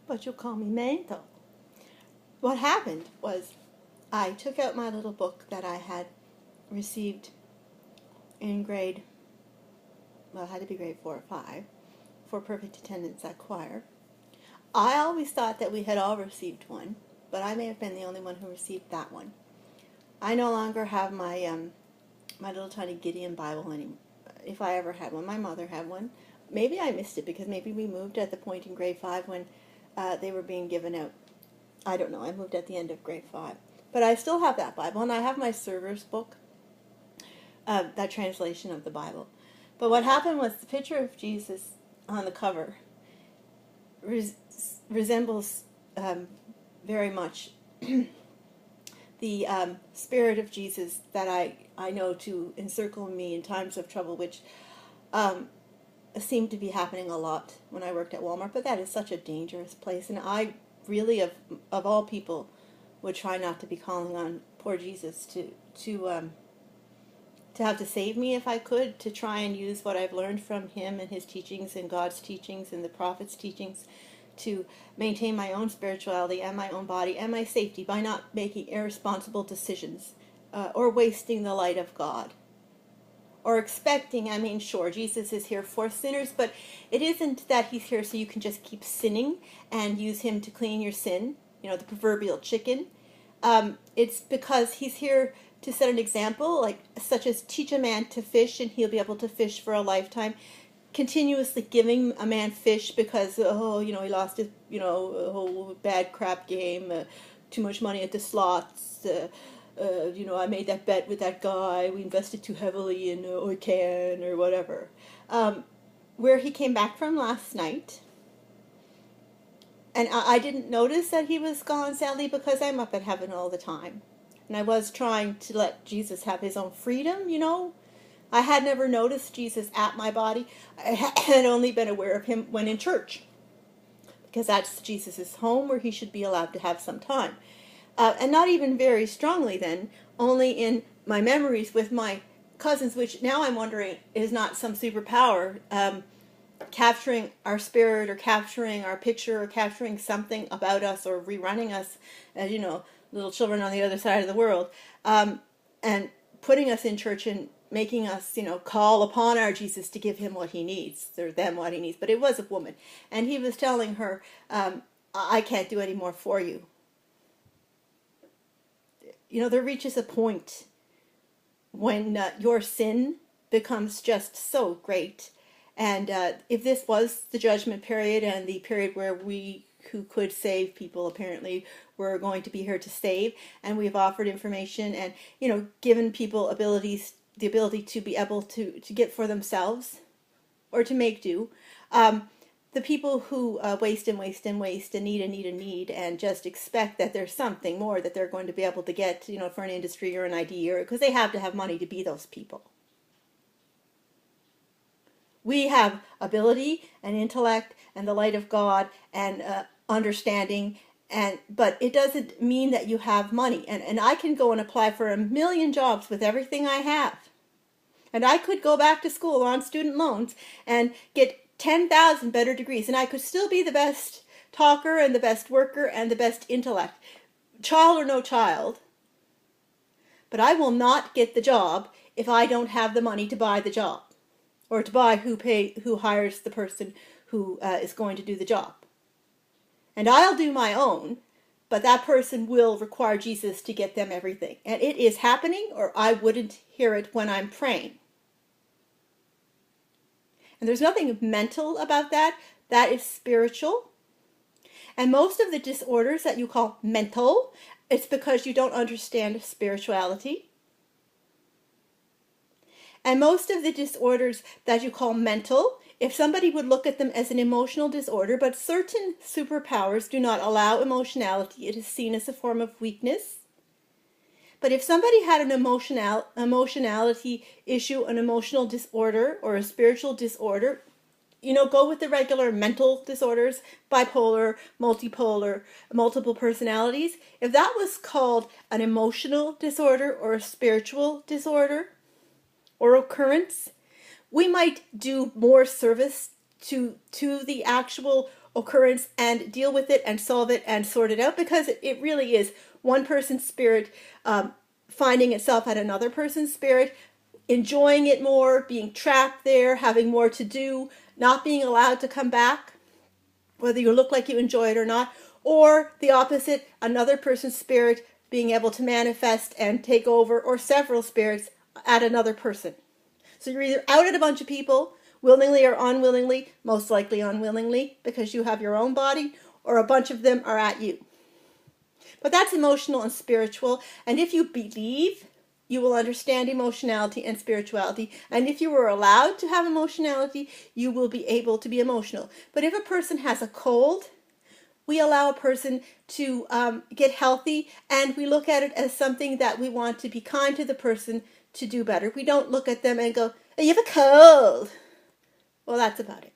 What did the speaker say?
but you'll call me mental. What happened was I took out my little book that I had received in grade, well, it had to be grade 4 or 5, for perfect attendance at choir. I always thought that we had all received one, but I may have been the only one who received that one. I no longer have my my little tiny Gideon Bible anymore. If I ever had one, my mother had one. Maybe I missed it because maybe we moved at the point in grade 5 when they were being given out. I don't know. I moved at the end of grade 5. But I still have that Bible, and I have my server's book, that translation of the Bible. But what happened was the picture of Jesus on the cover resembles very much the spirit of Jesus that I know to encircle me in times of trouble, which seemed to be happening a lot when I worked at Walmart. But that is such a dangerous place, and I really, of all people, would try not to be calling on poor Jesus to have to save me if I could, to try and use what I've learned from him and his teachings and God's teachings and the prophets' teachings to maintain my own spirituality and my own body and my safety by not making irresponsible decisions or wasting the light of God. Or expecting, I mean, sure, Jesus is here for sinners, but it isn't that he's here so you can just keep sinning and use him to clean your sin, you know, the proverbial chicken. It's because he's here to set an example, like such as teach a man to fish and he'll be able to fish for a lifetime. Continuously giving a man fish because, he lost his, a whole bad crap game, too much money at the slots, I made that bet with that guy, we invested too heavily in Oikan or whatever. Where he came back from last night, and I didn't notice that he was gone, sadly, because I'm up at heaven all the time. And I was trying to let Jesus have his own freedom, I had never noticed Jesus at my body. I had only been aware of him when in church, because that's Jesus' home where he should be allowed to have some time. And not even very strongly then, only in my memories with my cousins, which now I'm wondering is not some superpower, capturing our spirit or capturing our picture or capturing something about us or rerunning us as, little children on the other side of the world, and putting us in church and making us, call upon our Jesus to give him what he needs, or them what he needs. But it was a woman. And he was telling her, I can't do any more for you. There reaches a point when your sin becomes just so great. And if this was the judgment period and the period where we who could save people apparently were going to be here to save, and we've offered information and, given people the ability to be able to get for themselves or to make do. The people who waste and waste and waste and need and just expect that there's something more that they're going to be able to get, for an industry or an idea, or because they have to have money to be those people. We have ability and intellect and the light of God and understanding, but it doesn't mean that you have money. And I can go and apply for 1,000,000 jobs with everything I have. And I could go back to school on student loans and get 10,000 better degrees, and I could still be the best talker and the best worker and the best intellect, child or no child. But I will not get the job if I don't have the money to buy the job, or to buy who hires the person who is going to do the job. And I'll do my own, but that person will require Jesus to get them everything. And it is happening, or I wouldn't hear it when I'm praying. And there's nothing mental about that. That is spiritual. And most of the disorders that you call mental, it's because you don't understand spirituality. And most of the disorders that you call mental, if somebody would look at them as an emotional disorder, but certain superpowers do not allow emotionality, it is seen as a form of weakness. But if somebody had an emotionality issue, an emotional disorder, or a spiritual disorder, go with the regular mental disorders, bipolar, multipolar, multiple personalities. If that was called an emotional disorder or a spiritual disorder or occurrence, we might do more service to the actual occurrence and deal with it and solve it and sort it out, because it really is one person's spirit finding itself at another person's spirit, enjoying it more, being trapped there, having more to do, not being allowed to come back, whether you look like you enjoy it or not, or the opposite, another person's spirit being able to manifest and take over, or several spirits at another person. So you're either out at a bunch of people, willingly or unwillingly, most likely unwillingly, because you have your own body, or a bunch of them are at you. But that's emotional and spiritual, and if you believe, you will understand emotionality and spirituality, and if you were allowed to have emotionality, you will be able to be emotional. But if a person has a cold, we allow a person to get healthy, and we look at it as something that we want to be kind to the person to do better. We don't look at them and go, "Oh, you have a cold." Well, that's about it.